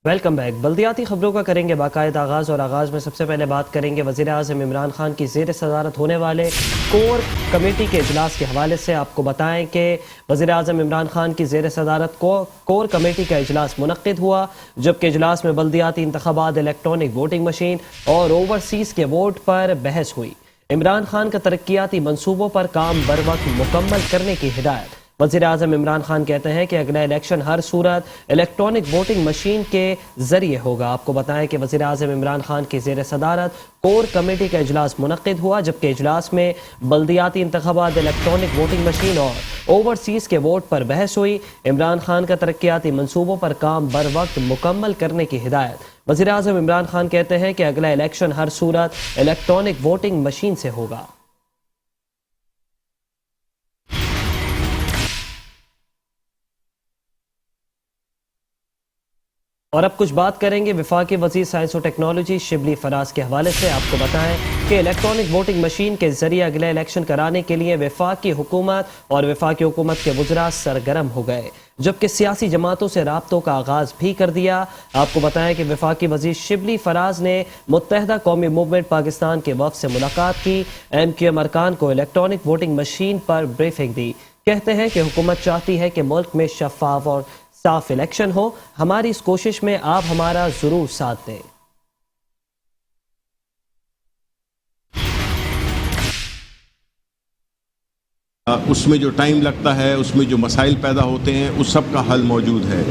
Welcome back. बल्दियाती खबरों का करेंगे बाकायदा आगाज़ और आगाज़ में सबसे पहले बात करेंगे वज़ीर आज़म इमरान खान की ज़ेर सदारत होने वाले कोर कमेटी के इजलास के हवाले से। आपको बताएं कि वज़ीर आज़म इमरान खान की ज़ेर सदारत को कोर कमेटी का इजलास मुनक्किद हुआ, जबकि इजलास में बल्दियाती इंतखाबात, इलेक्ट्रॉनिक वोटिंग मशीन और ओवरसीज़ के वोट पर बहस हुई। इमरान खान का तरक्याती मनसूबों पर काम बर वक्त मुकम्मल करने की हिदायत। वज़ीर आज़म इमरान खान कहते हैं कि अगला इलेक्शन हर सूरत इलेक्ट्रॉनिक वोटिंग मशीन के जरिए होगा। आपको बताएं कि वज़ीर आज़म इमरान खान की ज़ेर सदारत कोर कमेटी का इजलास मुनक्किद हुआ, जबकि इजलास में बल्दियाती इंतखाबात, इलेक्ट्रॉनिक वोटिंग मशीन और ओवरसीज़ के वोट पर बहस हुई। इमरान खान का तरक्याती मनसूबों पर काम बर वक्त मुकम्मल करने की हिदायत। वज़ीर आज़म इमरान खान कहते हैं कि अगला इलेक्शन हर सूरत इलेक्ट्रॉनिक वोटिंग मशीन से होगा। और अब कुछ बात करेंगे वफाकी वज़ीर साइंस और टेक्नोलॉजी शिबली फराज के हवाले से। आपको बताएं कि इलेक्ट्रॉनिक वोटिंग मशीन के जरिए अगला इलेक्शन कराने के लिए वफाकी हुकूमत और वफाकी हुकूमत के वज़रा सरगर्म हो गए, जबकि सियासी जमातों से राब्तों का आगाज भी कर दिया। आपको बताएं कि वफाकी वज़ीर शिबली फराज ने मुत्तहदा कौमी मूवमेंट पाकिस्तान के वफ़द से मुलाकात की। MQM अरकान को इलेक्ट्रॉनिक वोटिंग मशीन पर ब्रीफिंग दी। कहते हैं कि हुकूमत चाहती है कि मुल्क में शफाफ और साफ इलेक्शन हो। हमारी इस कोशिश में आप हमारा जरूर साथ दें। उसमें जो टाइम लगता है, उसमें जो मसाइल पैदा होते हैं, उस सब का हल मौजूद है।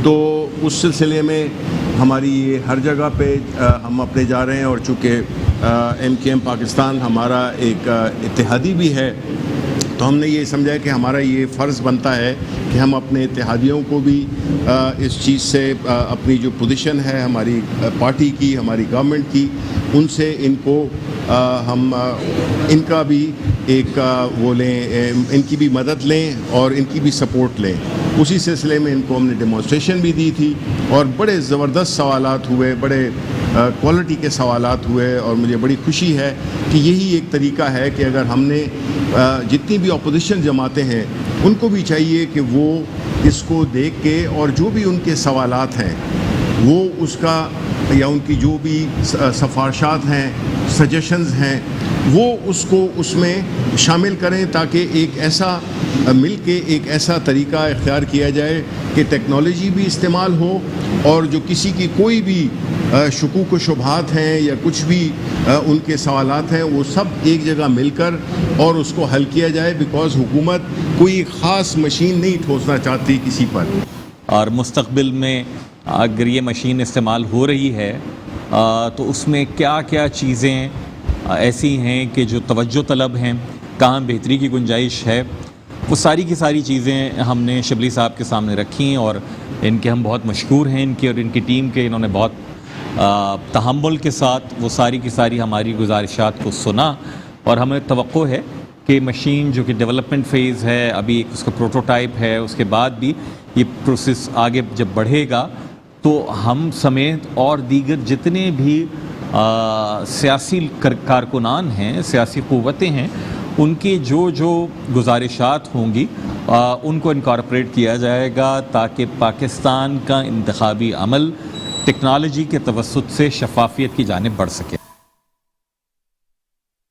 तो उस सिलसिले में हमारी ये हर जगह पे हम अपने जा रहे हैं, और चूँकि MQM पाकिस्तान हमारा एक इत्तेहादी भी है, तो हमने ये समझा है कि हमारा ये फ़र्ज़ बनता है कि हम अपने इत्तेहादियों को भी इस चीज़ से अपनी जो पोजीशन है हमारी पार्टी की, हमारी गवर्नमेंट की, उनसे इनको हम इनका भी एक वो लें, इनकी भी मदद लें और इनकी भी सपोर्ट लें। उसी सिलसिले में इनको हमने डेमोन्स्ट्रेशन भी दी थी और बड़े ज़बरदस्त सवालात हुए, बड़े क्वालिटी के सवालात हुए, और मुझे बड़ी खुशी है कि यही एक तरीका है कि अगर हमने जितनी भी अपोजिशन जमातें हैं उनको भी चाहिए कि वो इसको देख के और जो भी उनके सवालात हैं वो उसका या उनकी जो भी सिफारिशात हैं, सजेशंस हैं, वो उसको उसमें शामिल करें, ताकि एक ऐसा मिल के एक ऐसा तरीका इख्तियार किया जाए कि टेक्नोलॉजी भी इस्तेमाल हो और जो किसी की कोई भी शुकूक व शुबहात हैं या कुछ भी उनके सवालात हैं, वो सब एक जगह मिलकर और उसको हल किया जाए। बिकॉज़ हुकूमत कोई ख़ास मशीन नहीं ठोसना चाहती किसी पर। और मुस्तक़बिल में अगर ये मशीन इस्तेमाल हो रही है तो उसमें क्या क्या चीज़ें ऐसी हैं कि जो तवज्जो तलब हैं, कहाँ बेहतरी की गुंजाइश है, वो सारी की सारी चीज़ें हमने शिबली साहब के सामने रखी, और इनके हम बहुत मशकूर हैं, इनके और इनकी टीम के। इन्होंने बहुत तहम्मुल के साथ वो सारी की सारी हमारी गुजारिशात को सुना, और हमें तवक्को है कि मशीन जो कि डेवलपमेंट फ़ेज़ है, अभी उसका प्रोटोटाइप है, उसके बाद भी ये प्रोसेस आगे जब बढ़ेगा तो हम समेत और दीगर जितने भी सियासी कारकुनान हैं, सियासी क़ुव्वतें हैं, उनकी जो जो गुजारिशात होंगी उनको इनकॉर्पोरेट किया जाएगा, ताकि पाकिस्तान का इंतखाबी अमल टेक्नोलॉजी के तवस्सुत से शफाफियत की जानिब बढ़ सके।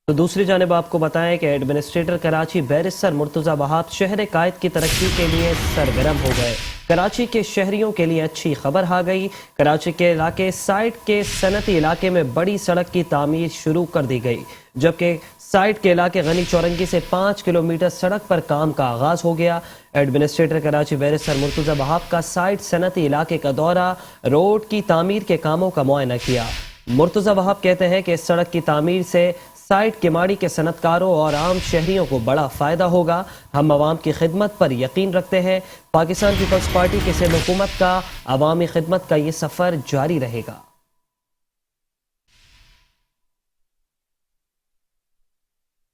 तो दूसरी जानिब आपको बताएं कि एडमिनिस्ट्रेटर कराची बैरिस्टर मुर्तज़ा वहाब शहर कायद की तरक्की के लिए सरगर्म हो गए। कराची के शहरियों के लिए अच्छी खबर आ गई। कराची के इलाके साइट के सनती इलाके में बड़ी सड़क की तामीर शुरू कर दी गई, जबकि साइट के इलाके गनी चौरंगी से 5 किलोमीटर सड़क पर काम का आगाज हो गया। एडमिनिस्ट्रेटर कराची बैरिस्टर मुर्तज़ा वहाब का साइट सनती इलाके का दौरा, रोड की तामीर के कामों का मुआयना किया। मुर्तज़ा वहाब कहते हैं कि इस सड़क की तामीर से साइट किमाड़ी के सनतकारों और आम शहरियों को बड़ा फ़ायदा होगा। हम आवाम की खिदमत पर यकीन रखते हैं। पाकिस्तान पीपल्स पार्टी की सिंध हुकूमत का अवामी खिदमत का ये सफ़र जारी रहेगा।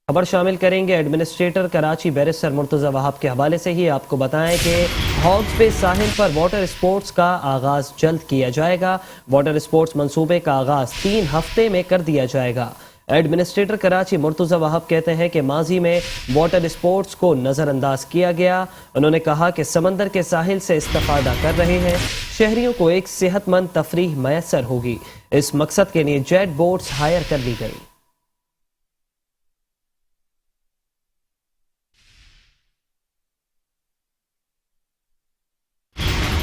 खबर शामिल करेंगे एडमिनिस्ट्रेटर कराची बैरिस्टर मुर्तज़ा वहाब के हवाले से ही। आपको बताएं कि हॉग्स बे साहिल पर वाटर स्पोर्ट्स का आगाज जल्द किया जाएगा। वाटर स्पोर्ट्स मंसूबे का आगाज 3 हफ्ते में कर दिया जाएगा। ایڈمنسٹریٹر کراچی مرتضی وہاب کہتے ہیں کہ ماضی میں واٹر اسپورٹس کو نظر انداز کیا گیا. انہوں نے کہا کہ سمندر کے ساحل سے استفادہ کر رہے ہیں. شہریوں کو ایک صحت مند تفریح میسر ہوگی. اس مقصد کے لیے جیٹ بوٹس ہائر کر لی گئی.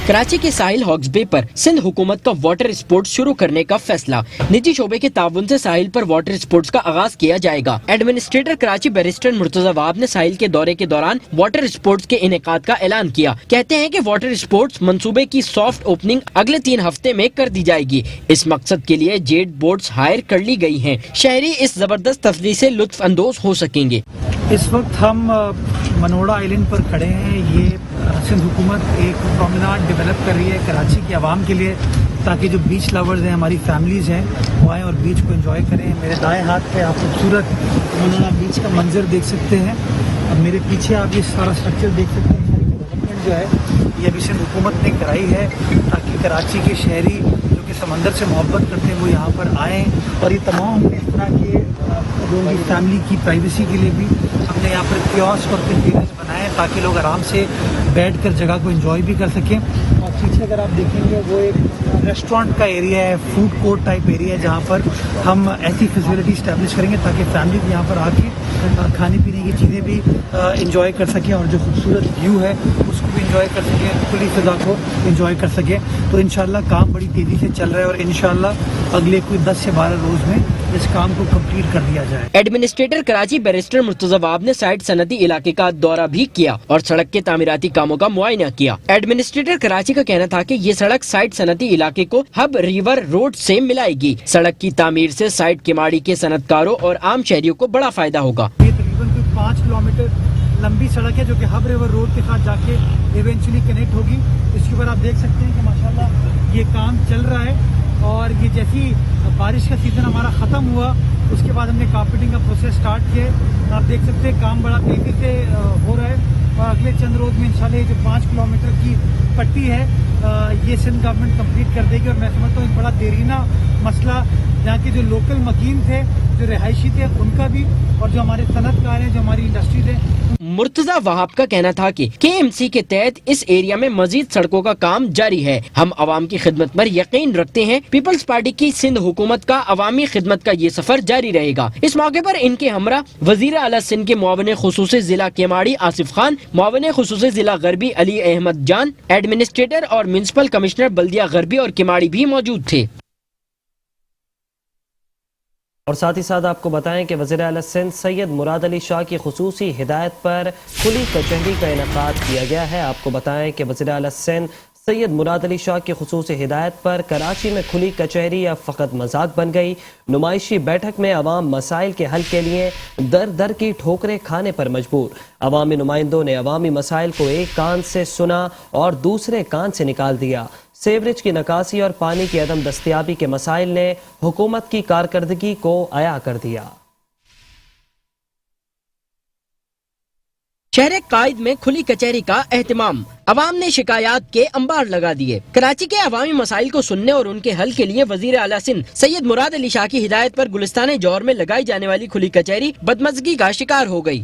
کراچی کے ساحل ہاکس بے پر سندھ حکومت کا واٹر اسپورٹس شروع کرنے کا فیصلہ. نجی شعبے کے تعاون سے ساحل پر واٹر اسپورٹس کا آغاز کیا جائے گا. ایڈمنسٹریٹر کراچی بیرسٹر مرتضی وہاب نے ساحل کے دورے کے دوران واٹر اسپورٹس کے انعقاد کا اعلان کیا. کہتے ہیں کہ واٹر اسپورٹس منصوبے کی سافٹ اوپننگ اگلے 3 ہفتے میں کر دی جائے گی. اس مقصد کے لیے جیٹ بوٹس ہائر کر لی گئی ہیں. شہری اس زبردست تفریح سے لطف اندوز ہو سکیں گے. اس وقت ہم منوڑا آئلینڈ پر کھڑے ہیں. یہ سندھ حکومت ایک پرومیناڈ ڈیولپ کر رہی ہے کراچی کے عوام کے لیے تاکہ جو بیچ لورز ہیں ہماری فیملیز ہیں وہ آئیں اور بیچ کو انجوائے کریں. میرے دائیں ہاتھ پہ آپ خوبصورت منوڑا بیچ کا منظر دیکھ سکتے ہیں. اب میرے پیچھے آپ یہ سارا اسٹرکچر دیکھ سکتے ہیں. ساری ڈیولپمنٹ جو ہے یہ ابھی سندھ حکومت نے کرائی ہے تاکہ کراچی کے شہری جو کہ سمندر سے محبت کرتے ہیں وہ یہاں پر آئیں. اور یہ تمام ہم نے اس طرح کے لوگوں کی فیملی کی پرائیویسی کے لیے بھی ہم نے یہاں پر کیوسک اور کنٹینرز بنائے ہیں تاکہ لوگ آرام سے بیٹھ کر جگہ کو انجوائے بھی کر سکیں. اور پیچھے اگر آپ دیکھیں گے وہ ایک ریسٹورینٹ کا ایریا ہے, فوڈ کورٹ ٹائپ ایریا ہے جہاں پر ہم ایسی فیسلٹی اسٹیبلش کریں گے تاکہ فیملی بھی یہاں پر آ کے کھانے پینے کی چیزیں بھی انجوائے کر سکیں اور جو خوبصورت ویو ہے اس کو بھی انجوائے کر سکیں, کھلی فضا کو انجوائے کر سکیں. تو انشاءاللہ کام بڑی تیزی سے چل رہا ہے اور انشاءاللہ اگلے کوئی 10 سے 12 روز میں اس کام کو کمپلیٹ کر دیا جائے. ایڈمنسٹریٹر کراچی بیرسٹر مرتضی وہاب نے سائٹ صنعتی علاقے کا دورہ بھی کیا اور سڑک کے تعمیراتی کاموں کا معائنہ کیا. ایڈمنسٹریٹر کراچی کا کہنا تھا کہ یہ سڑک سائٹ صنعتی علاقے کو ہب ریور روڈ سے ملائے گی. سڑک کی تعمیر سے سائٹ کماڑی کے صنعت کاروں اور عام شہریوں کو بڑا فائدہ ہوگا. یہ تقریباً 5 کلومیٹر لمبی سڑک ہے جو کہ ہب ریور روڈ کے ساتھ جا کے ایونچولی کنیکٹ ہوگی. اس کے اوپر آپ دیکھ سکتے ہیں کہ ماشاءاللہ یہ کام چل رہا ہے اور یہ جیسی بارش کا سیزن ہمارا ختم ہوا اس کے بعد ہم نے کارپیٹنگ کا پروسیس سٹارٹ کیا. آپ دیکھ سکتے ہیں کام بڑا تیزی سے ہو رہا ہے اور اگلے چند روز میں انشاءاللہ یہ جو 5 کلومیٹر کی پٹی ہے یہ سندھ گورنمنٹ کمپلیٹ کر دے گی. اور میں سمجھتا ہوں ایک بڑا دیرینہ مسئلہ یہاں کے جو لوکل مکین تھے, جو رہائشی تھے, ان کا بھی, اور جو ہمارے صنعت کار ہیں, جو ہماری انڈسٹریز ہیں. مرتضی وہاب کا کہنا تھا کہ KMC کے تحت اس ایریا میں مزید سڑکوں کا کام جاری ہے. ہم عوام کی خدمت پر یقین رکھتے ہیں. پیپلز پارٹی کی سندھ حکومت کا عوامی خدمت کا یہ سفر جاری رہے گا. اس موقع پر ان کے ہمراہ وزیر اعلیٰ سندھ کے معاون خصوصی ضلع کیماڑی آصف خان, معاون خصوصی ضلع غربی علی احمد جان, ایڈمنسٹریٹر اور میونسپل کمشنر بلدیہ غربی اور کیماڑی بھی موجود تھے. اور ساتھ ہی ساتھ آپ کو بتائیں کہ وزیر اعلیٰ سندھ سید مراد علی شاہ کی خصوصی ہدایت پر کھلی کچہری کا انعقاد کیا گیا ہے. آپ کو بتائیں کہ وزیر اعلیٰ سندھ سید مراد علی شاہ کی خصوصی ہدایت پر کراچی میں کھلی کچہری اب فقط مذاق بن گئی. نمائشی بیٹھک میں عوام مسائل کے حل کے لیے در در کی ٹھوکریں کھانے پر مجبور. عوامی نمائندوں نے عوامی مسائل کو ایک کان سے سنا اور دوسرے کان سے نکال دیا. سیوریج کی نکاسی اور پانی کی عدم دستیابی کے مسائل نے حکومت کی کارکردگی کو عیا کر دیا. شہر قائد میں کھلی کچہری کا اہتمام. عوام نے شکایات کے انبار لگا دیے. کراچی کے عوامی مسائل کو سننے اور ان کے حل کے لیے وزیر اعلیٰ سندھ سید مراد علی شاہ کی ہدایت پر گلستان جوہر میں لگائی جانے والی کھلی کچہری بدمزگی کا شکار ہو گئی.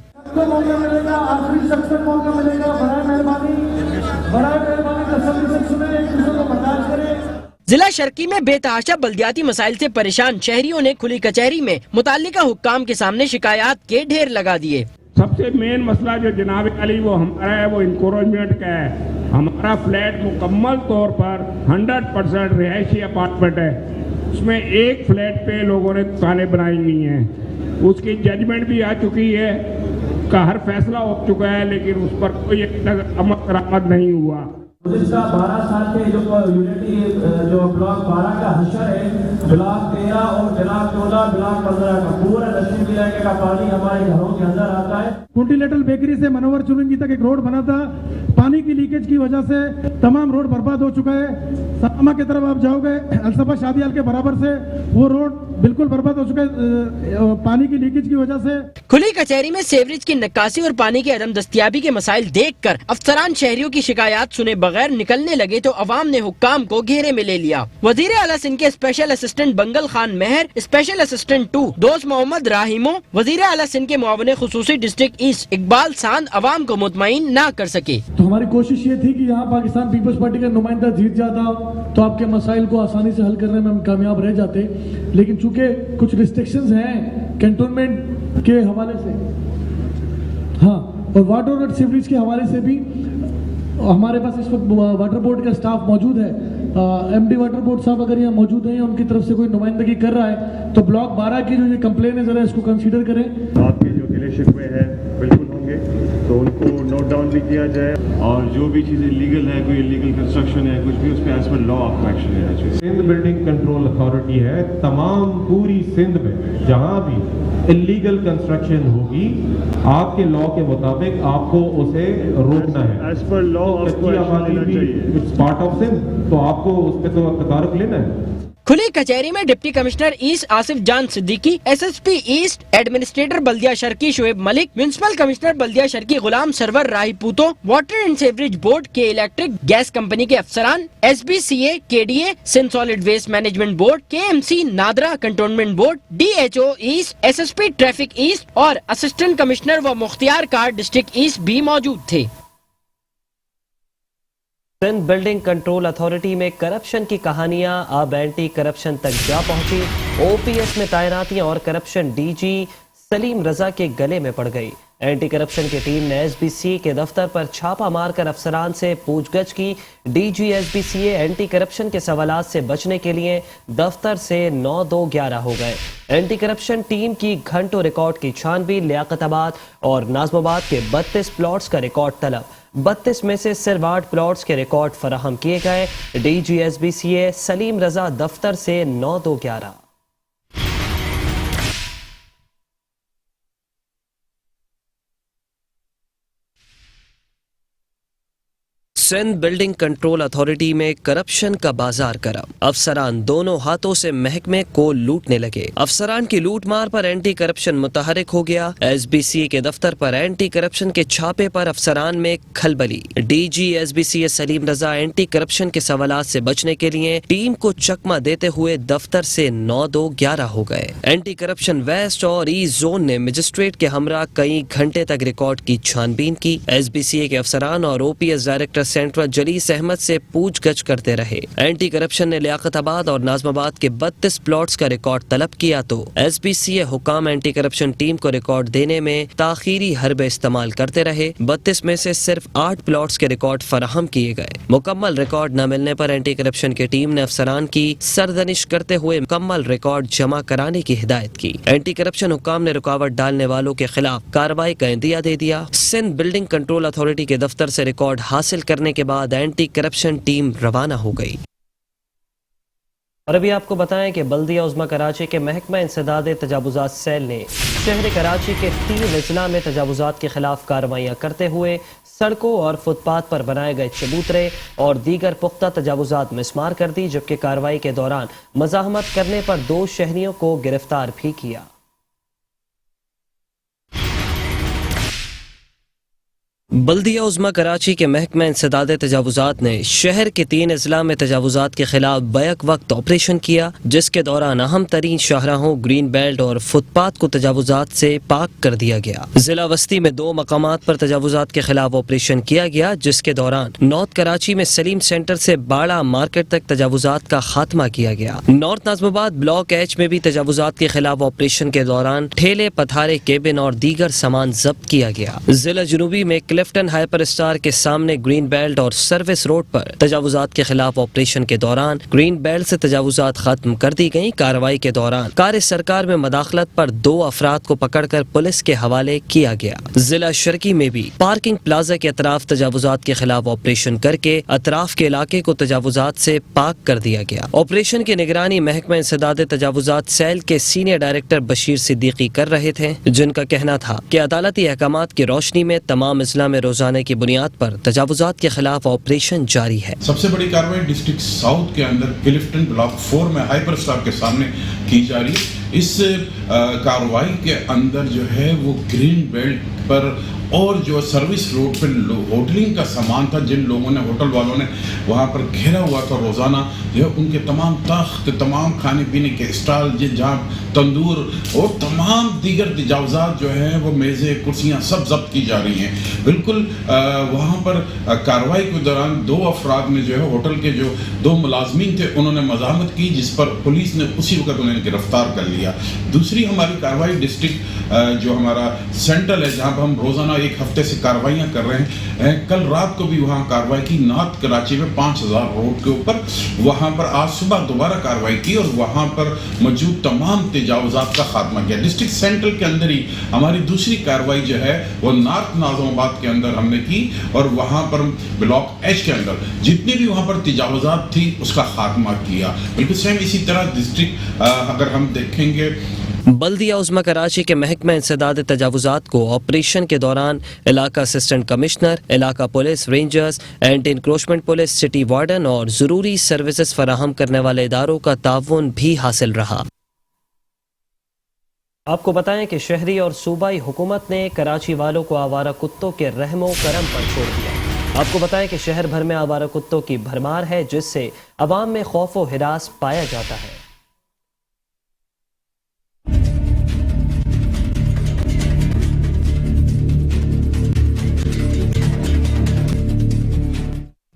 ضلع شرقی میں بے تحاشا بلدیاتی مسائل سے پریشان شہریوں نے کھلی کچہری میں متعلقہ حکام کے سامنے شکایات کے ڈھیر لگا دیے. سب سے مین مسئلہ جو جناب علی وہ ہمارا ہے وہ انکروچمنٹ کا ہے. ہمارا فلیٹ مکمل طور پر 100% رہائشی اپارٹمنٹ ہے. اس میں ایک فلیٹ پہ لوگوں نے دکانیں بنائی ہوئی ہیں. اس کی ججمنٹ بھی آ چکی ہے, کا ہر فیصلہ ہو چکا ہے, لیکن اس پر کوئی عمل درآمد نہیں ہوا. گزشتہ 12 سال کے جو یونٹی جو بلاک 12 کا حشر ہے, بلاک 13 اور بلاک 14 بلاک 15 کا پورا نشیب علاقے کا پانی ہمارے گھروں کے اندر آتا ہے. کنٹیننٹل بیکری سے منور چرنگی تک ایک روڈ بنا تھا, پانی کی لیکیج کی وجہ سے تمام روڈ برباد ہو چکا ہے. سلامہ کی طرف آپ جاؤ گے الصفا شادی حال کے برابر سے وہ روڈ بالکل برباد ہو چکا ہے پانی کی لیکیج کی وجہ سے. کھلی کچہری میں سیوریج کی نکاسی اور پانی کی عدم دستیابی کے مسائل دیکھ کر افسران شہریوں کی شکایات سنے بغیر بغیر نکلنے لگے تو عوام نے حکام کو گھیرے میں لے لیا. وزیر اعلیٰ سندھ کے اسپیشل اسسٹنٹ بنگل خان مہر، اسپیشل اسسٹنٹ 2 دوست محمد راہیمو، وزیر اعلیٰ سندھ کے معاون خصوصی ڈسٹرکٹ ایسٹ اقبال ساند عوام کو مطمئن نہ کر سکے. تو ہماری کوشش یہ تھی کہ یہاں پاکستان پیپلز پارٹی کا نمائندہ جیت جاتا تو آپ کے مسائل کو آسانی سے حل کرنے میں ہم کامیاب رہ جاتے، لیکن چونکہ کچھ ریسٹرکشنز ہیں کینٹونمنٹ کے حوالے سے، ہاں، اور واٹر اور سیوریج کے حوالے سے بھی ہمارے پاس اس وقت واٹر بورڈ کا اسٹاف موجود ہے. ایم ڈی واٹر بورڈ صاحب اگر یہاں موجود ہیں، ان کی طرف سے کوئی نمائندگی کر رہا ہے تو بلاک 12 کی جو یہ کمپلین ہے ذرا اس کو کنسیڈر کریں. آپ کے جو گلے شکوے ہیں بالکل ہوں گے تو ان کو نوٹ ڈاؤن بھی کیا جائے، اور جو بھی چیزیں لیگل ہے، کوئی لیگل کنسٹرکشن ہے، کچھ بھی اس پہ ایز پر لا آپ کو ایکشن لینا چاہیے. سندھ بلڈنگ کنٹرول اتھارٹی ہے، تمام پوری سندھ میں جہاں بھی انلیگل کنسٹرکشن ہوگی آپ کے لا کے مطابق آپ کو اسے روکنا ہے. ایز پر لا آپ کو ایکشن لینا چاہیے. اٹس پارٹ آف سندھ، تو آپ کو اس پہ تو تدارک لینا ہے. کھلی کچہری میں deputy commissioner east Asif Jan Siddiqui, S S P east administrator بلدیہ شرقی شعیب ملک، میونسپل کمشنر بلدیہ شرقی Ghulam Sarwar Rahi Potu, water and sewerage board K electric gas company کے افسران، S B C A, K D A, Sindh solid waste management board, K M C NADRA cantonment board, D H O east, S S P traffic east اور assistant commissioner و مختار کار district asset بھی موجود تھے. Sindh building control authority میں corruption کی کہانیاں اب اینٹی کرپشن تک جا پہنچی. او پی ایس میں تعیناتیاں اور کرپشن ڈی جی سلیم رضا کے گلے میں پڑ گئی. اینٹی کرپشن کی ٹیم نے ایس بی سی اے کے دفتر پر چھاپہ مار کر افسران سے پوچھ گچھ کی. D G S B C A anti corruption کے سوالات سے بچنے کے لیے دفتر سے 9-2-11 ہو گئے. اینٹی کرپشن ٹیم کی گھنٹوں ریکارڈ کی چھانبین، لیاقت آباد اور ناظم آباد کے 32 پلاٹس کا ریکارڈ طلب. 32 میں سے صرف 8 پلاٹس کے ریکارڈ فراہم کیے گئے. D G S B C A Salim Raza دفتر سے 9-2-11. سندھ بلڈنگ کنٹرول اتھارٹی میں کرپشن کا بازار گرم. افسران دونوں ہاتھوں سے محکمے کو لوٹنے لگے. افسران کی لوٹ مار پر اینٹی کرپشن متحرک ہو گیا. ایس بی سی اے کے دفتر پر اینٹی کرپشن کے چھاپے پر افسران میں کھلبلی. D G S B C A Salim Raza anti corruption کے سوالات سے بچنے کے لیے ٹیم کو چکمہ دیتے ہوئے دفتر سے 9-2-11 ہو گئے. اینٹی کرپشن ویسٹ اور ایسٹ زون نے مجسٹریٹ کے ہمراہ کئی گھنٹے تک ریکارڈ کی چھانبین کی. ایس بی سی اے کے افسران اور O P S director central Jalees Ahmed سے پوچھ گچھ کرتے رہے. اینٹی کرپشن نے لیاقت آباد اور ناظم آباد کے 32 پلاٹس کا ریکارڈ طلب کیا تو ایس بی سی اے حکام اینٹی کرپشن ٹیم کو ریکارڈ دینے میں تاخیری حربے استعمال کرتے رہے. 32 میں سے صرف 8 پلاٹس کے ریکارڈ فراہم کیے گئے. مکمل ریکارڈ نہ ملنے پر اینٹی کرپشن کی ٹیم نے افسران کی سردنش کرتے ہوئے مکمل ریکارڈ جمع کرانے کی ہدایت کی. اینٹی کرپشن حکام نے رکاوٹ ڈالنے والوں کے خلاف کارروائی کا عندیہ دے دیا. سندھ بلڈنگ کنٹرول اتھارٹی کے دفتر سے ریکارڈ حاصل کرنے کے بعد اینٹی کرپشن ٹیم روانہ ہو گئی. اور ابھی آپ کو بتائیں کہ بلدیہ عظمیٰ کراچی کے محکمہ انسداد تجاوزات سیل نے شہر کراچی کے 3 اضلاع میں تجاوزات کے خلاف کارروائیاں کرتے ہوئے سڑکوں اور فٹ پاتھ پر بنائے گئے چبوترے اور دیگر پختہ تجاوزات مسمار کر دی، جبکہ کارروائی کے دوران مزاحمت کرنے پر 2 شہریوں کو گرفتار بھی کیا. بلدیہ عظمیٰ کراچی کے محکمہ انسداد تجاوزات نے شہر کے 3 اضلاع میں تجاوزات کے خلاف بیک وقت آپریشن کیا، جس کے دوران اہم ترین شاہراہوں گرین بیلٹ اور فٹ پاتھ کو تجاوزات سے پاک کر دیا گیا. ضلع وسطی میں 2 مقامات پر تجاوزات کے خلاف آپریشن کیا گیا، جس کے دوران نارتھ کراچی میں سلیم سینٹر سے باڑہ مارکیٹ تک تجاوزات کا خاتمہ کیا گیا. نارتھ ناظم آباد بلاک ایچ میں بھی تجاوزات کے خلاف آپریشن کے دوران ٹھیلے، پتھارے، کیبن اور دیگر سامان ضبط کیا گیا. ضلع جنوبی میں کلفٹن ہائپر اسٹار کے سامنے گرین بیلٹ اور سروس روڈ پر تجاوزات کے خلاف آپریشن کے دوران گرین بیلٹ سے تجاوزات ختم کر دی گئیں. کارروائی کے دوران کار سرکار میں مداخلت پر 2 افراد کو پکڑ کر پولیس کے حوالے کیا گیا. ضلع شرقی میں بھی پارکنگ پلازا کے اطراف تجاوزات کے خلاف آپریشن کر کے اطراف کے علاقے کو تجاوزات سے پاک کر دیا گیا. آپریشن کی نگرانی محکمہ انسداد تجاوزات سیل کے سینئر ڈائریکٹر بشیر صدیقی کر رہے تھے، جن کا کہنا تھا کہ عدالتی احکامات کی روشنی میں تمام اضلاع میں روزانہ کی بنیاد پر تجاوزات کے خلاف آپریشن جاری ہے. سب سے بڑی کارروائی ڈسٹرکٹ ساؤتھ کے اندر کلفٹن بلاک 4 میں ہائپر اسٹار کے سامنے کی جا رہی ہے. اس کارروائی کے اندر جو ہے وہ گرین بیلٹ پر और जो सर्विस रोड पे होटलिंग का सामान था, जिन लोगों ने, होटल वालों ने वहाँ पर घेरा हुआ था रोज़ाना, जो है उनके तमाम तख्त, तमाम खाने पीने के स्टॉल, जहाँ तंदूर और तमाम दीगर तजावज़ात जो हैं वो मेज़ें, कुर्सियाँ सब जब्त की जा रही हैं। बिल्कुल वहाँ पर कार्रवाई के दौरान 2 अफराद ने जो है होटल के जो 2 मुलाजमीन थे उन्होंने मज़ाहमत की, जिस पर पुलिस ने उसी वक्त उन्हें गिरफ्तार कर लिया। दूसरी हमारी कार्रवाई डिस्ट्रिक्ट जो हमारा सेंट्रल है, जहाँ पर हम रोज़ाना 1 हफ्ते से कार्रवाइयाँ कर रहे हैं, कल रात को भी वहाँ कार्रवाई की नॉर्थ कराची में 5000 रोड के ऊपर। वहाँ पर आज सुबह दोबारा कार्रवाई की और वहाँ पर मौजूद तमाम तजावुज़ात का खात्मा किया। डिस्ट्रिक्ट सेंट्रल के अंदर ही हमारी दूसरी कार्रवाई जो है वो नॉर्थ नाज़िमाबाद के अंदर हमने की और वहाँ पर ब्लॉक एच के अंदर जितनी भी वहाँ पर तजावुज़ात थी उसका खात्मा किया। बिल्कुल सेम इसी तरह डिस्ट्रिक्ट अगर हम देखेंगे, बल्दिया उज़्मा कराची के महकमा इंसदाद तजावुज़ात को ऑपरेशन के दौरान इलाका असिस्टेंट कमिश्नर, इलाका police, rangers, anti encroachment police, city warden और ज़रूरी सर्विसेज फराहम करने वाले इदारों का ताउन भी हासिल रहा। आपको बताएं कि शहरी और सूबाई हुकूमत ने कराची वालों को आवारा कुत्तों के रहमो करम पर छोड़ दिया। आपको बताएं कि शहर भर में आवारा कुत्तों की भरमार है, जिससे अवाम में खौफ व हिरास पाया जाता है।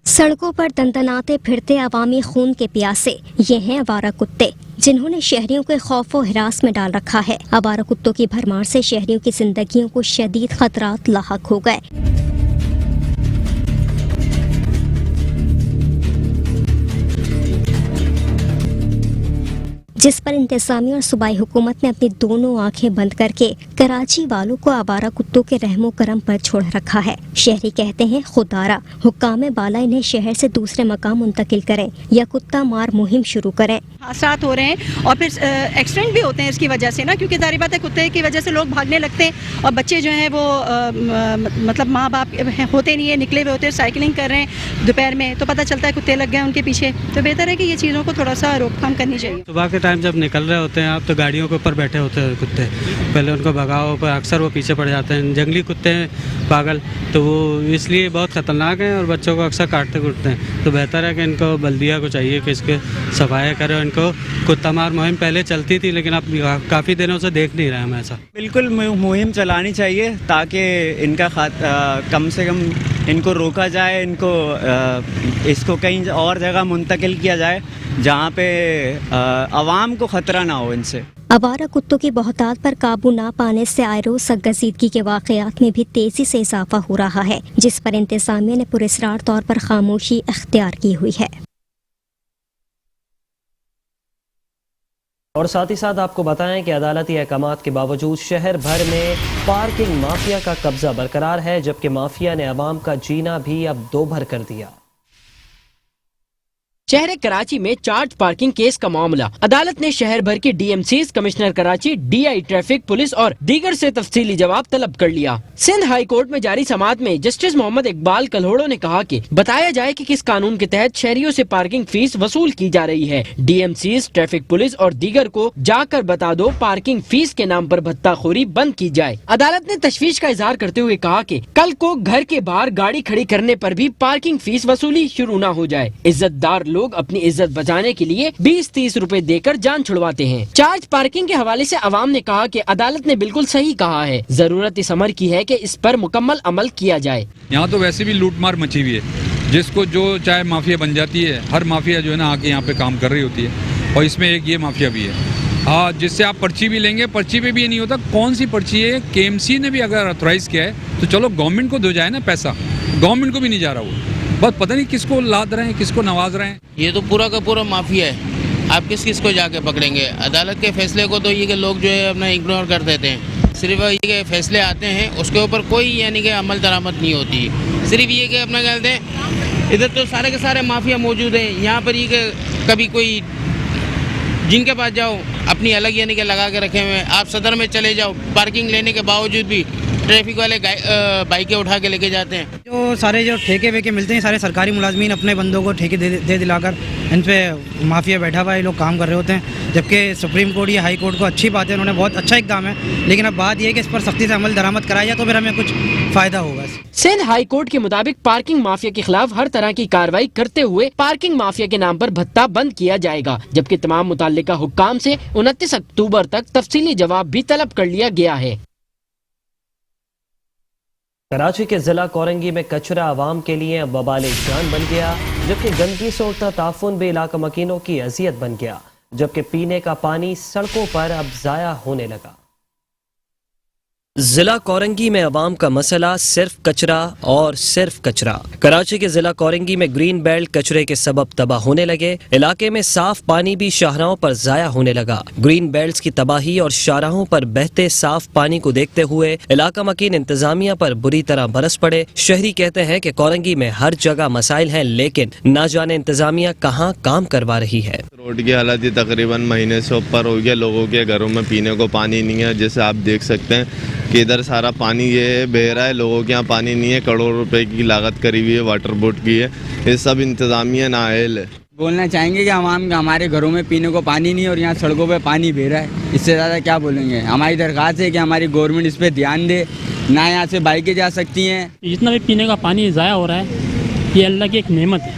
सड़कों पर दंदनाते फिरते अवामी खून के प्यासे, ये हैं आवारा कुत्ते, जिन्होंने शहरियों के खौफ व हिरास में डाल रखा है। आवारा कुत्तों की भरमार से शहरियों की जिंदगियों को शदीद खतरात लाहक हो गए। जिस पर इंतजामिया और सूबाई हुकूमत ने अपनी दोनों आंखें बंद करके कराची वालों को आवारा कुत्तों के रहमो करम पर छोड़ रखा है। शहरी कहते हैं खुदारा हुक्काम बाला इन्हें शहर से दूसरे मकाम मुंतकिल करें या कुत्ता मार मुहिम शुरू करें। हादसात हो रहे हैं और फिर एक्सीडेंट भी होते हैं इसकी वजह से ना, क्योंकि जाहिर बात है कुत्ते की वजह से लोग भागने लगते हैं और बच्चे जो हैं वो मतलब माँ बाप होते नहीं है, निकले हुए होते हैं, साइकिलिंग कर रहे हैं दोपहर में, तो पता चलता है कुत्ते लग गए उनके पीछे। तो बेहतर है कि ये चीज़ों को थोड़ा सा रोकथाम करनी चाहिए। सुबह के टाइम जब निकल रहे होते हैं आप तो गाड़ियों के ऊपर बैठे होते हैं कुत्ते, पहले उनको भगाओ पर अक्सर वो पीछे पड़ जाते हैं। जंगली कुत्ते हैं पागल, तो वो इसलिए बहुत ख़तरनाक हैं और बच्चों को अक्सर काटते कूटते हैं। तो बेहतर है कि इनको बल्दिया को चाहिए कि इसके सफाई करें। इनको कुत्ता मार मुहिम पहले चलती थी लेकिन अब काफ़ी दिनों से देख नहीं रहे हम ऐसा। बिल्कुल मुहिम चलानी चाहिए ताकि इनका कम से कम इनको रोका जाए, इनको इसको कहीं और जगह मुंतकिल किया जाए जहाँ पे आवाम को ख़तरा ना हो इनसे। आवारा कुत्तों की बहुतात पर काबू ना पाने से आए रोज सरगजीदगी के वाक़यात में भी तेजी से इजाफा हो रहा है, जिस पर इंतज़ामिया ने पुरस्रार तौर पर खामोशी इख्तियार की हुई है। और साथ ही साथ आपको बताएं कि अदालती अहकामात के बावजूद शहर भर में पार्किंग माफिया का कब्जा बरकरार है, जबकि माफिया ने अवाम का जीना भी अब दोभर कर दिया। शहर कराची में चार्ज पार्किंग केस का मामला अदालत ने शहर भर के DMCs, commissioner Karachi, DI traffic police और दीगर से तफसीली जवाब तलब कर लिया। सिंध हाई कोर्ट में जारी समाअत में जस्टिस मोहम्मद इकबाल कल्होड़ो ने कहा कि बताया जाए कि किस कानून के तहत शहरियों से पार्किंग फीस वसूल की जा रही है। डीएमसीज, ट्रैफिक पुलिस और दीगर को जाकर बता दो पार्किंग फीस के नाम पर भत्ताखोरी बंद की जाए। अदालत ने तशवीश का इजहार करते हुए कहा कि कल को घर के बाहर गाड़ी खड़ी करने पर भी पार्किंग फीस वसूली शुरू न हो जाए। इज्जतदार लोग अपनी इज्जत बचाने के लिए 20-30 रुपए देकर जान छुड़वाते हैं। चार्ज पार्किंग के हवाले से अवाम ने कहा कि अदालत ने बिल्कुल सही कहा है, जरूरत इस अमर की है कि इस पर मुकम्मल अमल किया जाए। यहाँ तो वैसे भी लूटमार मची हुई है, जिसको जो चाहे माफिया बन जाती है। हर माफिया जो है ना आके यहाँ पे काम कर रही होती है और इसमें एक ये माफिया भी है। हाँ, जिससे आप पर्ची भी लेंगे, पर्ची पे भी ये नहीं होता कौन सी पर्ची है। केएमसी ने भी अगर ऑथराइज किया है तो चलो गवर्नमेंट को दो जाए ना पैसा, गवर्नमेंट को भी नहीं जा रहा वो, बस पता नहीं किसको लाद रहे हैं, किसको नवाज रहे हैं। ये तो पूरा का पूरा माफिया है, आप किस किस को जाके पकड़ेंगे। अदालत के फैसले को तो ये कि लोग जो है अपना इग्नोर कर देते हैं। सिर्फ ये कि फैसले आते हैं उसके ऊपर कोई यानी कि अमल दरामद नहीं होती। सिर्फ ये कि अपना कहते हैं इधर तो सारे के सारे माफिया मौजूद हैं। यहाँ पर ये कि कभी कोई जिनके पास जाओ अपनी अलग यानी कि लगा के रखे हुए, आप सदर में चले जाओ पार्किंग लेने के बावजूद भी ट्रैफिक वाले बाइकें उठा के लेके जाते हैं। जो सारे जो ठेके वेके मिलते हैं, सारे सरकारी मुलाजमीन अपने बंदों को ठेके दे दिलाकर इन पे माफिया बैठा हुआ है, ये लोग काम कर रहे होते हैं। जबकि सुप्रीम कोर्ट या हाई कोर्ट को अच्छी बात है, उन्होंने बहुत अच्छा इकदाम है, लेकिन अब बात यह है कि इस पर सख्ती से अमल दरामद कराया जाए तो फिर हमें कुछ फायदा होगा। सिंध हाई कोर्ट के मुताबिक पार्किंग माफिया के खिलाफ हर तरह की कार्रवाई करते हुए पार्किंग माफिया के नाम पर भत्ता बंद किया जाएगा, जबकि तमाम मुताल्लिका हुक्काम से 29 अक्टूबर तक तफसीली जवाब भी तलब कर लिया गया है। कराची के जिला कोरंगी में कचरा आवाम के लिए अब वबाले जान बन गया, जबकि गंदगी से उठता ताफुन भी इलाका मकीनों की अजियत बन गया, जबकि पीने का पानी सड़कों पर अब जाया होने लगा। जिला कोरंगी में अवाम का मसला सिर्फ कचरा और सिर्फ कचरा। कराची के जिला कोरंगी में ग्रीन बेल्ट कचरे के सबब तबाह होने लगे, इलाके में साफ पानी भी शाहराहों पर जाया होने लगा। ग्रीन बेल्ट की तबाही और शाहराहों पर बहते साफ पानी को देखते हुए इलाका मकीन इंतजामिया पर बुरी तरह बरस पड़े। शहरी कहते हैं कि कोरंगी में हर जगह मसाइल हैं, लेकिन ना जाने इंतजामिया कहाँ काम करवा रही है। रोड की हालत ही तकरीबन महीने से ऊपर हो गया, लोगों के घरों में पीने को पानी नहीं है। जैसे आप देख सकते हैं कि इधर सारा पानी ये बह रहा है, लोगों के यहाँ पानी नहीं है। करोड़ रुपए की लागत करी हुई है, वाटर बोर्ड की है, ये सब इंतजामिया नाअहल है। बोलना चाहेंगे कि हमारे घरों में पीने को पानी नहीं है और यहाँ सड़कों पे पानी बह रहा है, इससे ज़्यादा क्या बोलेंगे। हमारी दरख्वास्त है कि हमारी गवर्नमेंट इस पर ध्यान दे, ना यहाँ से बाइकें जा सकती हैं। जितना भी पीने का पानी ज़ाया हो रहा है, ये अल्लाह की एक नेमत है।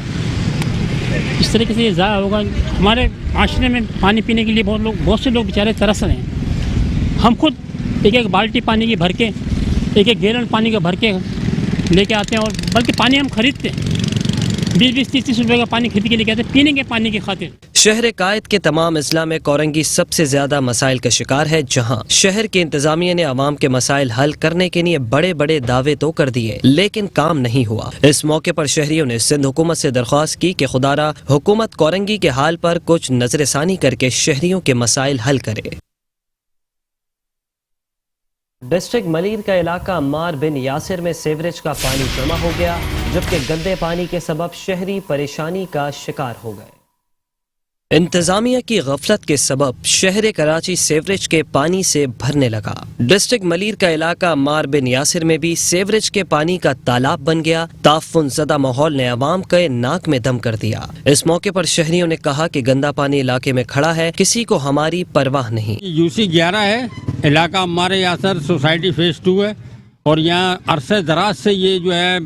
इस तरीके से ये ज़ाया होगा, हमारे माशरे में पानी पीने के लिए बहुत से लोग बेचारे तरस रहे हैं। हम खुद एक एक बाल्टी पानी की भर के, एक एक गैलन पानी का भर के लेके आते हैं, और बल्कि पानी हम खरीदते हैं 20-20, 30-30 रुपए का पानी खरीद के लेके आते हैं पीने के पानी की खातिर। शहर कायद के तमाम अजला में कोरंगी सबसे ज्यादा मसाइल का शिकार है, जहाँ शहर के इंतजामिया ने आवाम के मसाइल हल करने के लिए बड़े बड़े दावे तो कर दिए, लेकिन काम नहीं हुआ। इस मौके पर शहरियों ने सिंध हुकूमत से दरख्वास्त की कि खुदारा हुकूमत कोरंगी के हाल पर कुछ नजरसानी करके शहरियों के मसाइल हल करे। डिस्ट्रिक्ट मलीर का इलाका अम्मार बिन यासिर में सीवरेज का पानी जमा हो गया, जबकि गंदे पानी के सबब शहरी परेशानी का शिकार हो गए। इंतजामिया की गफलत के सबब शहर कराची सीवरेज के पानी से भरने लगा। डिस्ट्रिक्ट मलीर का इलाका अम्मार बिन यासिर में भी सीवरेज के पानी का तालाब बन गया। ताफुन ज़दा माहौल ने अवाम के नाक में दम कर दिया। इस मौके पर शहरियों ने कहा कि गंदा पानी इलाके में खड़ा है, किसी को हमारी परवाह नहीं। यूसी 11 है, इलाका अम्मार यासिर सोसाइटी फेज 2 है, और यहाँ अरसे दराज से ये जो है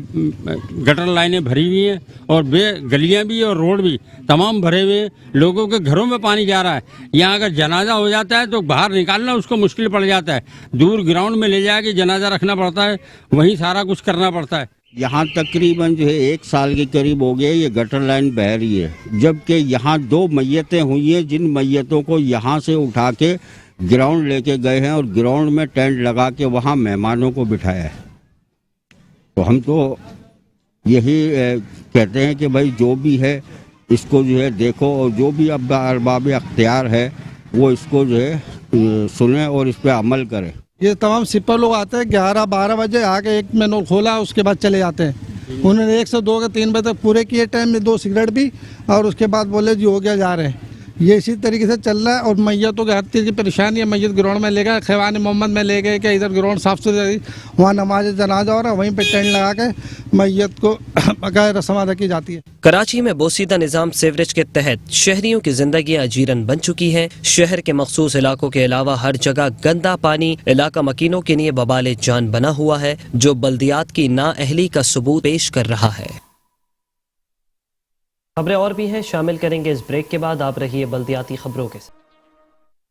गटर लाइनें भरी हुई हैं, और गलियाँ भी और रोड भी तमाम भरे हुए हैं। लोगों के घरों में पानी जा रहा है। यहाँ अगर जनाजा हो जाता है तो बाहर निकालना उसको मुश्किल पड़ जाता है, दूर ग्राउंड में ले जाके जनाजा रखना पड़ता है, वहीं सारा कुछ करना पड़ता है। यहाँ तकरीबन जो है 1 साल के करीब हो गया ये गटर लाइन बह रही है, जबकि यहाँ 2 मैयतें हुई हैं, जिन मैयतों को यहाँ से उठा के ग्राउंड लेके गए हैं और ग्राउंड में टेंट लगा के वहाँ मेहमानों को बिठाया है। तो हम तो यही कहते हैं कि भाई जो भी है इसको जो है देखो, और जो भी अब अरबाब अख्तियार है वो इसको जो है सुने और इस पर अमल करें। ये तमाम सिपर लोग आते हैं 11-12 बजे आके एक मैनुअल खोला, उसके बाद चले जाते हैं। उन्होंने 1 से 2 के 3 बजे तक पूरे किए टाइम में, 2 सिगरेट भी, और उसके बाद बोले जी हो गया, जा रहे हैं। ये इसी तरीके से चल रहा है। और मैयतों के हर चीज़ की परेशानी है। मैयत ग्राउंड में ले गए, खैवान मोहम्मद में ले गए कि इधर ग्राउंड साफ सुथरी, वहाँ नमाज जनाजा हो रहा है, वहीं पे टेंट लगा के मैयत को बकाया रस्म अदा की जाती है। कराची में बोसीदा निज़ाम सीवरेज के तहत शहरियों की जिंदगी अजीरन बन चुकी है। शहर के मखसूस इलाकों के अलावा हर जगह गंदा पानी इलाका मकीनों के लिए बबाले जान बना हुआ है, जो बल्दियात की नाअहली का सबूत पेश कर रहा है। खबरें और भी हैं, शामिल करेंगे इस ब्रेक के बाद। आप रहिए बल्दियाती खबरों के साथ।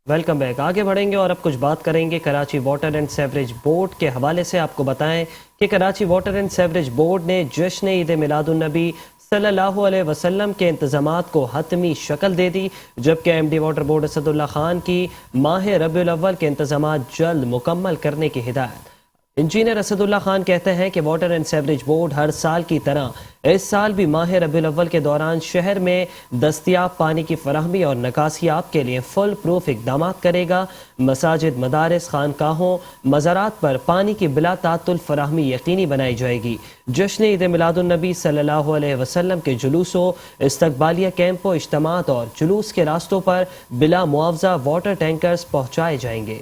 Welcome back. आगे बढ़ेंगे और अब कुछ बात करेंगे Karachi water and sewerage board के हवाले से। आपको बताएं कि Karachi water and sewerage board ने जश्न ईद मिलादुन नबी सल्लल्लाहु अलैहि वसल्लम के इंतजामात को हतमी शक्ल दे दी, जबकि MD water board Asadullah Khan की माह रबीउल अव्वल के इंतजामात जल्द मुकम्मल करने की हिदायत। इंजीनियर असदुल्ला खान कहते हैं कि वाटर एंड सीवरेज बोर्ड हर साल की तरह इस साल भी माह रबीउल अव्वल के दौरान शहर में दस्तयाब पानी की फराहमी और निकासियाब के लिए फुल प्रूफ इकदाम करेगा। मसाजिद, मदारिस, खानकाहों, मज़ारात पर पानी की बिला तातुल फराहमी यकीनी बनाई जाएगी। जश्न ईद मिलादुन नबी सल्लल्लाहु अलैहि वसल्लम के जुलूसों, इस्तकबालिया कैंपों, इज्तिमात और जुलूस के रास्तों पर बिला मुआवजा वाटर टैंकर्स पहुँचाए जाएंगे।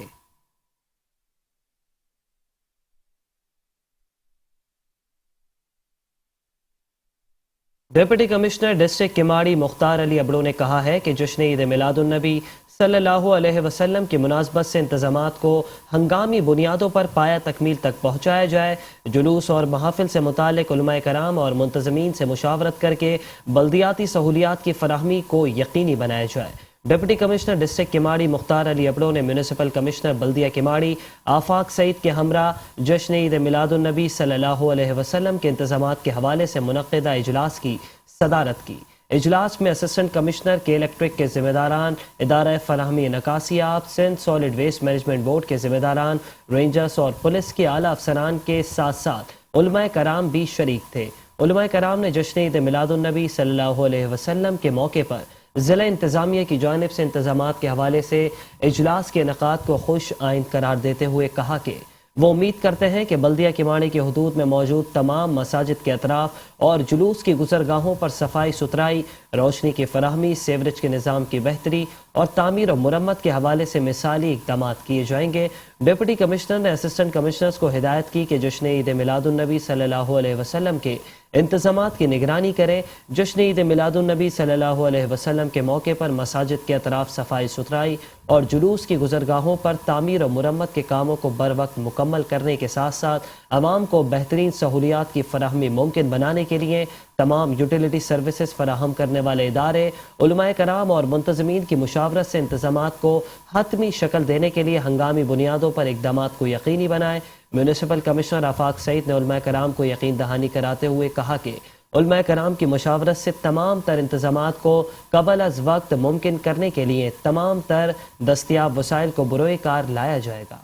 Deputy commissioner district Keamari Mukhtar Ali Abro ने कहा है कि जश्न ईद मिलादुन्नबी सल्लल्लाहु अलैहि वसल्लम की मुनासबत से इंतजामात को हंगामी बुनियादों पर पाया तकमील तक पहुँचाया जाए। जुलूस और महफिल से मुताल्लिक उलमाए कराम और मुंतज़मीन से मुशावरत करके बल्दियाती सहूलियात की फराहमी को यकीनी बनाया जाए। Deputy commissioner district Keamari Mukhtar Ali Abro ने म्यूनिसिपल कमिश्नर बल्दिया किमाड़ी आफाक सईद के हमरा जश्न ईद मिलादुन्नबी सल्लल्लाहु अलैहि वसल्लम के इंतजामात के हवाले से मुनक़्क़िदा इजलास की सदारत की। इजलास में असिस्टेंट कमिश्नर के इलेक्ट्रिक के जिम्मेदारान, इदारा फराहमी नकासियाब, Sindh solid waste management board के जिम्मेदारान, रेंजर्स और पुलिस के आला अफसरान के साथ साथ उलमाए कराम भी शरीक थे। उलमाए कराम ने जश्न ईद मिलादुन्नबी सल्लल्लाहु अलैहि वसल्लम के मौके पर ज़िला इंतज़ामिया की जानिब से इंतजामात के हवाले से इजलास के इनेकाद को खुश आइंद करार देते हुए कहा कि वो उम्मीद करते हैं कि बल्दिया किमाड़ी की हदूद में मौजूद तमाम मसाजिद के अतराफ और जुलूस की गुजरगाहों पर सफाई सुथराई, रोशनी की फराहमी, सेवरेज के निज़ाम की बेहतरी और तामीर और मुरम्मत के हवाले से मिसाली इक़दामात किए जाएंगे। डिप्टी कमिश्नर ने असिस्टेंट कमिश्नर्स को हिदायत की कि जश्न ईद मिलादुन्नबी सल्लल्लाहु अलैहि वसल्लम के इंतजामात की निगरानी करें। जश्न ईद मिलादुन्नबी सल्लल्लाहु अलैहि वसल्लम के मौके पर मसाजिद के अतराफ सफाई सुथराई और जुलूस की गुजरगाहों पर तामीर और मुरम्मत के कामों को बर वक्त मुकम्मल करने के साथ साथ आवाम को बेहतरीन सहूलियात की फराहमी मुमकिन बनाने के लिए तमाम यूटिलिटी सर्विसेज फराहम करने वाले इदारे, उलमाए कराम और मुंतज़मीन की मुशावरत से इंतजामात को हतमी शक्ल देने के लिए हंगामी बुनियादों पर इक़दामात को यकीनी बनाए। म्यूनिसिपल कमिश्नर आफाक सईद ने उलमाए कराम को यकीन दहानी कराते हुए कहा कि उलमाए कराम की मुशावरत से तमाम तर इंतजामात को कबल अज वक्त मुमकिन करने के लिए तमाम तर दस्तियाब वसाइल को बुरोए कार लाया जाएगा।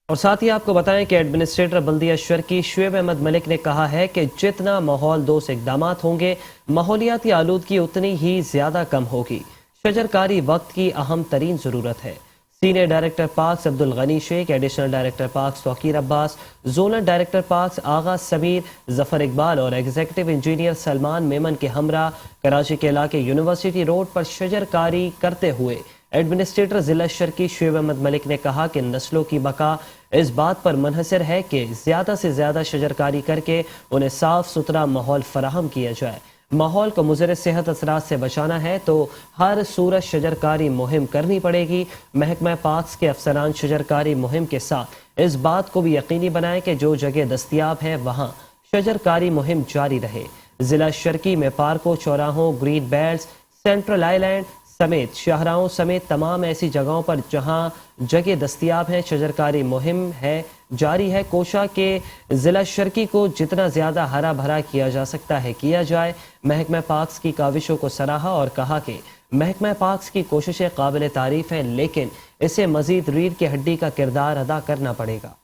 और साथ ही आपको बताएं कि एडमिनिस्ट्रेटर बल्दिया शर्की शुएब अहमद मलिक ने कहा है कि जितना माहौल दोस्त इक़दामात होंगे, माहौलियाती आलूदगी उतनी ही ज़्यादा कम होगी। शजरकारी वक्त की अहम तरीन ज़रूरत है। Senior director parks Abdul Ghani Sheikh, additional director parks Tauqeer Abbas, zonal director parks Agha Sameer, Zafar Iqbal और एग्जीक्यूटिव इंजीनियर सलमान मेमन के हमरा कराची के इलाके यूनिवर्सिटी रोड पर शजरकारी करते हुए एडमिनिस्ट्रेटर जिला शर्की शुएब अहमद मलिक ने कहा कि नस्लों की बका इस बात पर मुनहसर है कि ज़्यादा से ज़्यादा शजरकारी करके उन्हें साफ सुथरा माहौल फराहम किया जाए। माहौल को मुज़र सेहत असरात से बचाना है तो हर सूरत शजरकारी मुहिम करनी पड़ेगी। महकमा पार्क्स के अफसरान शजरकारी मुहिम के साथ इस बात को भी यकीनी बनाएं कि जो जगह दस्तियाब है वहाँ शजरकारी मुहिम जारी रहे। जिला शर्की में पार्कों, चौराहों, ग्रीन बेल्ट्स, सेंट्रल आइलैंड समेत शाहराहों समेत तमाम ऐसी जगहों पर जहां जगह दस्तियाब है शजरकारी मुहिम है जारी है। कोशा के जिला शर्की को जितना ज़्यादा हरा भरा किया जा सकता है किया जाए। महकमा पार्क्स की काविशों को सराहा और कहा कि महकमा पार्क्स की कोशिशें काबिल तारीफ है, लेकिन इसे मजीद रीढ़ की हड्डी का किरदार अदा करना पड़ेगा।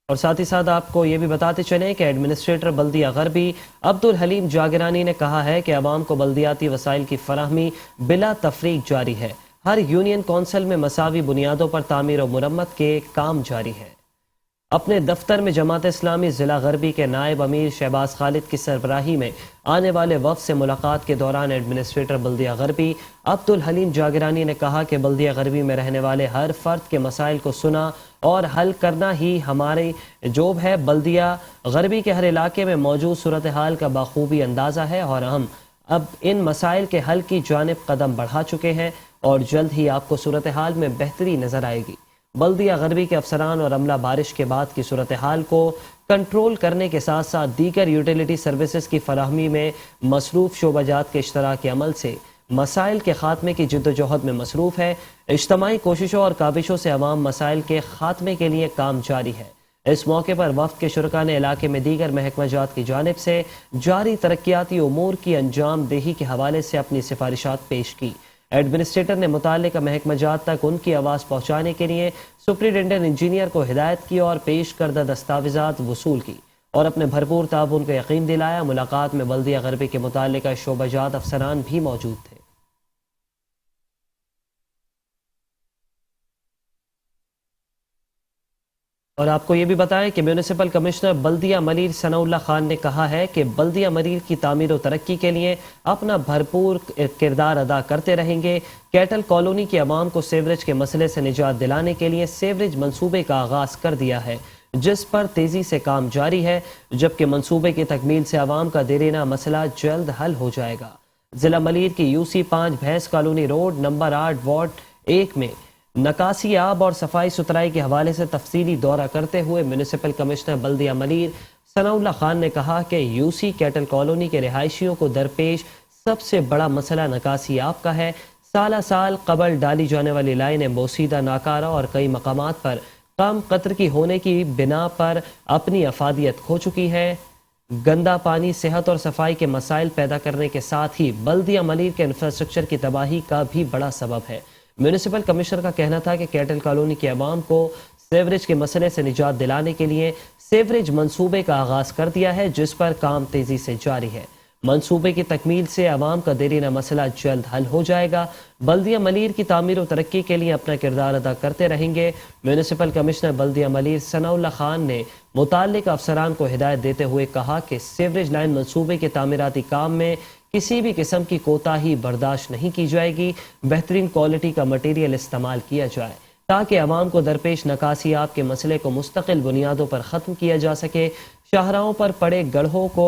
और साथ ही साथ आपको ये भी बताते चलें कि एडमिनिस्ट्रेटर बल्दिया गरबी अब्दुल हलीम जागरानी ने कहा है कि आवाम को बल्दियाती वसाइल की फराहमी बिला तफरीक जारी है। हर यूनियन कौंसिल में मसावी बुनियादों पर तामीर और मुरम्मत के काम जारी है। अपने दफ्तर में जमात इस्लामी ज़िला गरबी के नायब अमीर शहबाज खालिद की सरबराही में आने वाले वफ़द से मुलाकात के दौरान एडमिनिस्ट्रेटर बल्दिया गरबी अब्दुल हलीम जागरानी ने कहा कि बल्दिया गरबी में रहने वाले हर फर्द के मसाइल को सुना और हल करना ही हमारी जॉब है। बल्दिया गरबी के हर इलाके में मौजूद सूरत हाल का बाखूबी अंदाज़ा है और हम अब इन मसाइल के हल की जानिब कदम बढ़ा चुके हैं और जल्द ही आपको सूरत हाल में बेहतरी नज़र आएगी। बल्दिया गरबी के अफसरान और अमला बारिश के बाद की सूरत हाल को कंट्रोल करने के साथ साथ दीगर यूटिलिटी सर्विसेज की फराहमी में मसरूफ़ शोबाजात के इश्तराकी अमल से मसाइल के खात्मे की जिद्दोजहद में मसरूफ़ है। इज्तमाई कोशिशों और काबिशों से अवाम मसाइल के खात्मे के लिए काम जारी है। इस मौके पर वफ़द के शुरका ने इलाके में दीगर महकमाजात की जानिब से जारी तरक्याती उमूर की अंजाम देही के हवाले से अपनी सिफारिशात पेश की। एडमिनिस्ट्रेटर ने मुताल्लिका महकमाजात तक उनकी आवाज़ पहुँचाने के लिए सुपरिटेंडेंट इंजीनियर को हिदायत की और पेश करदा दस्तावेज़ात वसूल की और अपने भरपूर ताउन को यकीन दिलाया। मुलाकात में बल्दिया गरबी के मुताल्लिका शोबाजात अफसरान भी मौजूद थे। اور آپ کو یہ بھی بتائیں کہ میونسپل کمشنر بلدیہ ملیر ثناءاللہ خان نے کہا ہے کہ بلدیہ ملیر کی تعمیر و ترقی کے لیے اپنا بھرپور کردار ادا کرتے رہیں گے۔ کیٹل کالونی کے عوام کو سیوریج کے مسئلے سے نجات دلانے کے لیے سیوریج منصوبے کا آغاز کر دیا ہے، جس پر تیزی سے کام جاری ہے، جبکہ منصوبے کی تکمیل سے عوام کا دیرینہ مسئلہ جلد حل ہو جائے گا۔ ضلع ملیر کی UC 5 بھینس کالونی روڈ نمبر 8 وارڈ 1 میں نکاسی آب اور صفائی ستھرائی کے حوالے سے تفصیلی دورہ کرتے ہوئے میونسپل کمشنر بلدیہ ملیر ثناءاللہ خان نے کہا کہ UC کیٹل کالونی کے رہائشیوں کو درپیش سب سے بڑا مسئلہ نکاسی آب کا ہے۔ سالہ سال قبل ڈالی جانے والی لائنیں بوسیدہ، ناکارہ اور کئی مقامات پر کم قطر کی ہونے کی بنا پر اپنی افادیت کھو چکی ہے۔ گندا پانی صحت اور صفائی کے مسائل پیدا کرنے کے ساتھ ہی بلدیہ ملیر کے انفراسٹرکچر کی تباہی کا بھی بڑا سبب ہے۔ میونسپل کمشنر کا کہنا تھا کہ کیٹل کالونی کے عوام کو سیوریج کے مسئلے سے نجات دلانے کے لیے سیوریج منصوبے کا آغاز کر دیا ہے، جس پر کام تیزی سے جاری ہے۔ منصوبے کی تکمیل سے عوام کا دیرینہ مسئلہ جلد حل ہو جائے گا۔ بلدیہ ملیر کی تعمیر و ترقی کے لیے اپنا کردار ادا کرتے رہیں گے۔ میونسپل کمشنر بلدیہ ملیر ثناءاللہ خان نے متعلقہ افسران کو ہدایت دیتے ہوئے کہا کہ سیوریج لائن منصوبے کے تعمیراتی کام میں کسی بھی قسم کی کوتاہی برداشت نہیں کی جائے گی۔ بہترین کوالٹی کا مٹیریل استعمال کیا جائے تاکہ عوام کو درپیش نکاسی آب کے مسئلے کو مستقل بنیادوں پر ختم کیا جا سکے۔ شاہراہوں پر پڑے گڑھوں کو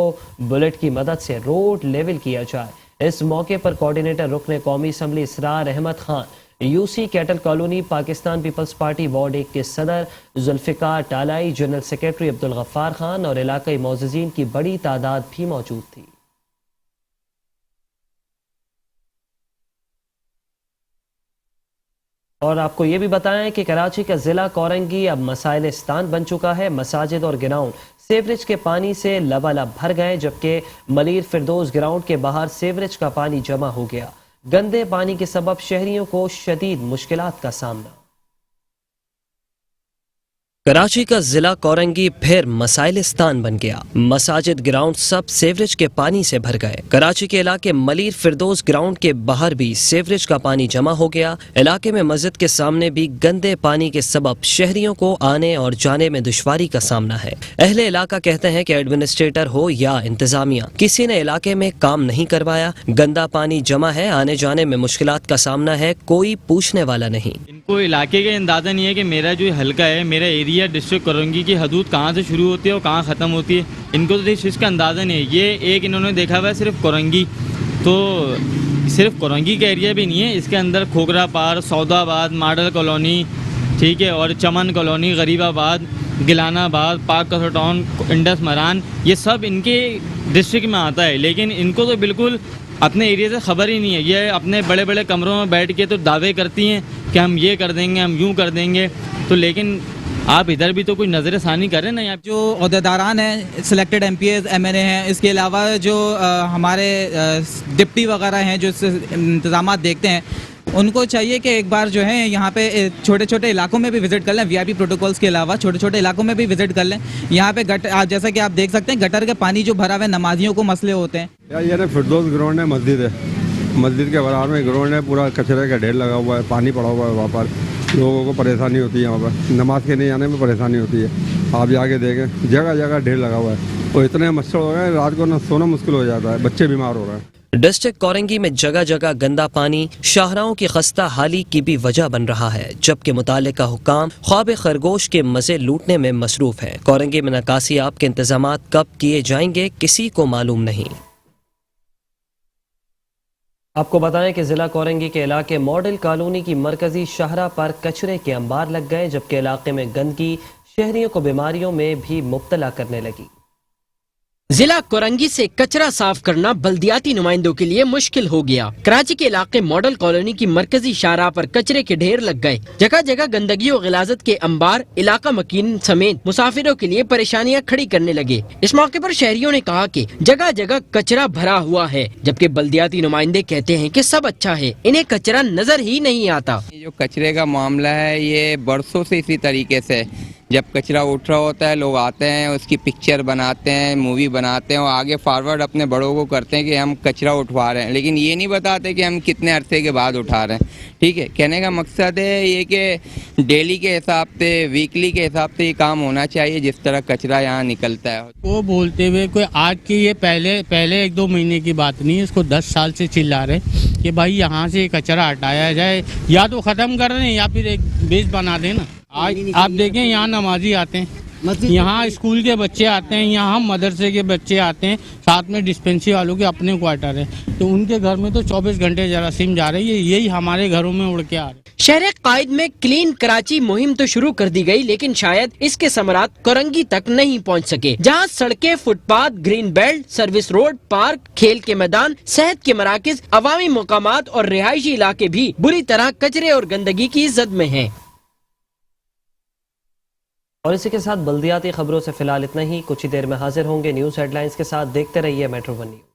بلٹ کی مدد سے روڈ لیول کیا جائے۔ اس موقع پر کوارڈینیٹر رکن قومی assembly Israr Ahmed Khan, UC cattle colony Pakistan Peoples Party ward 1 کے صدر ذوالفقار ٹالائی، جنرل سیکرٹری عبدالغفار خان اور علاقائی معززین کی بڑی تعداد بھی موجود تھی۔ اور آپ کو یہ بھی بتائیں کہ کراچی کا ضلع کورنگی اب مسائلستان بن چکا ہے۔ مساجد اور گراؤنڈ سیوریج کے پانی سے لبالب بھر گئے، جبکہ ملیر فردوس گراؤنڈ کے باہر سیوریج کا پانی جمع ہو گیا۔ گندے پانی کے سبب شہریوں کو شدید مشکلات کا سامنا۔ کراچی کا ضلع کورنگی پھر مسائلستان بن گیا۔ مساجد گراؤنڈ سب سیوریج کے پانی سے بھر گئے۔ کراچی کے علاقے ملیر فردوس گراؤنڈ کے باہر بھی سیوریج کا پانی جمع ہو گیا۔ علاقے میں مسجد کے سامنے بھی گندے پانی کے سبب شہریوں کو آنے اور جانے میں دشواری کا سامنا ہے۔ اہل علاقہ کہتے ہیں کہ ایڈمنسٹریٹر ہو یا انتظامیہ، کسی نے علاقے میں کام نہیں کروایا۔ گندا پانی جمع ہے، آنے جانے میں مشکلات کا سامنا ہے، کوئی پوچھنے والا نہیں۔ ان کو علاقے کا اندازہ نہیں ہے کہ میرا جو حلقہ ہے، میرا ایریا ڈسٹرکٹ کورنگی کی حدود کہاں سے شروع ہوتی ہے اور کہاں ختم ہوتی ہے، ان کو تو اس چیز کا اندازہ نہیں ہے۔ یہ ایک انہوں نے دیکھا ہوا ہے صرف کورنگی، تو صرف کورنگی کا ایریا بھی نہیں ہے، اس کے اندر کھوکھرا پار، سودا آباد، ماڈل کالونی، ٹھیک ہے، اور چمن کالونی، غریب آباد، گلانہ آباد، پاک قصر ٹاؤن، انڈس مران، یہ سب ان کے ڈسٹرکٹ میں آتا ہے، لیکن ان کو تو بالکل اپنے ایریا سے خبر ہی نہیں ہے۔ یہ اپنے بڑے بڑے کمروں میں بیٹھ کے تو دعوے کرتی ہیں کہ ہم یہ کر دیں گے، ہم یوں کر دیں گے، تو لیکن آپ ادھر بھی تو کوئی نظر ثانی کر رہے ہیں نا۔ یہاں جو عہدیداران ہیں، سلیکٹڈ MPs MLA ہیں، اس کے علاوہ جو ہمارے ڈپٹی وغیرہ ہیں جو انتظامات دیکھتے ہیں، ان کو چاہیے کہ ایک بار جو ہے یہاں پہ چھوٹے چھوٹے علاقوں میں بھی وزٹ کر لیں، VIP پروٹوکولز کے علاوہ چھوٹے چھوٹے علاقوں میں بھی وزٹ کر لیں۔ یہاں پہ جیسا کہ آپ دیکھ سکتے ہیں گٹر کے پانی جو بھرا ہوا ہے، نمازیوں کو مسئلے ہوتے ہیں۔ یہ نا فردوس گراؤنڈ ہے، مسجد ہے، مسجد کے برابر میں گراؤنڈ ہے، پورا کچرے کا ڈھیر لگا ہوا ہے، پانی پڑا ہوا ہے، وہاں پر لوگوں کو پریشانی ہوتی ہے، یہاں پر نماز کے نہیں آنے میں پریشانی ہوتی ہے۔ آپ جا کے دیکھیں، جگہ جگہ ڈھیر لگا ہوا ہے، اور اتنے مچھر ہو گئے رات کو سونا مشکل ہو جاتا ہے، بچے بیمار ہو رہے ہیں۔ ڈسٹرکٹ کورنگی میں جگہ جگہ گندا پانی شاہراہوں کی خستہ حالی کی بھی وجہ بن رہا ہے، جبکہ متعلقہ حکام خواب خرگوش کے مزے لوٹنے میں مصروف ہیں۔ کورنگی میں نکاسی آب کے انتظامات کب کیے جائیں گے کسی کو معلوم نہیں۔ آپ کو بتائیں کہ ضلع کورنگی کے علاقے ماڈل کالونی کی مرکزی شاہراہ پر کچرے کے انبار لگ گئے، جبکہ علاقے میں گندگی شہریوں کو بیماریوں میں بھی مبتلا کرنے لگی۔ ضلع کورنگی سے کچرا صاف کرنا بلدیاتی نمائندوں کے لیے مشکل ہو گیا۔ کراچی کے علاقے ماڈل کالونی کی مرکزی شاہراہ پر کچرے کے ڈھیر لگ گئے، جگہ جگہ گندگی و غلاظت کے انبار علاقہ مکین سمیت مسافروں کے لیے پریشانیاں کھڑی کرنے لگے۔ اس موقع پر شہریوں نے کہا کہ جگہ جگہ کچرا بھرا ہوا ہے، جبکہ بلدیاتی نمائندے کہتے ہیں کہ سب اچھا ہے، انہیں کچرا نظر ہی نہیں آتا۔ جو کچرے کا معاملہ ہے یہ برسوں سے اسی طریقے سے जब कचरा उठ रहा होता है लोग आते हैं, उसकी पिक्चर बनाते हैं, मूवी बनाते हैं और आगे फॉरवर्ड अपने बड़ों को करते हैं कि हम कचरा उठवा रहे हैं, लेकिन ये नहीं बताते कि हम कितने अरसे के बाद उठा रहे हैं। ठीक है, कहने का मकसद है ये कि डेली के हिसाब से, वीकली के हिसाब से ये काम होना चाहिए जिस तरह कचरा यहाँ निकलता है। वो बोलते हुए कोई आज की ये पहले 1-2 महीने की बात नहीं है, इसको 10 साल से चिल्ला रहे कि भाई यहाँ से कचरा हटाया जाए, या तो ख़त्म कर दें या फिर एक बेस बना देना। आज आप देखें यहाँ नमाजी आते हैं, यहाँ स्कूल के बच्चे आते हैं, यहाँ मदरसे के बच्चे आते हैं, साथ में डिस्पेंसरी वालों के अपने क्वार्टर है, तो उनके घर में तो 24 घंटे जरासीम जा रही है, यही हमारे घरों में उड़ के आ रहे हैं। शहर कायद में क्लीन कराची मुहिम तो शुरू कर दी गई, लेकिन शायद इसके समरात कोरंगी तक नहीं पहुंच सके, जहां सड़कें, footpath, green belt, service road, park, खेल के मैदान, सेहत के मराकज, अवामी मकामात और रिहायशी इलाके भी बुरी तरह कचरे और गंदगी की जद में हैं। और इसी के साथ बल्दियाती खबरों से फिलहाल इतना ही। कुछ ही देर में हाजिर होंगे न्यूज़ हेडलाइंस के साथ। देखते रहिए मेट्रो वन न्यूज़।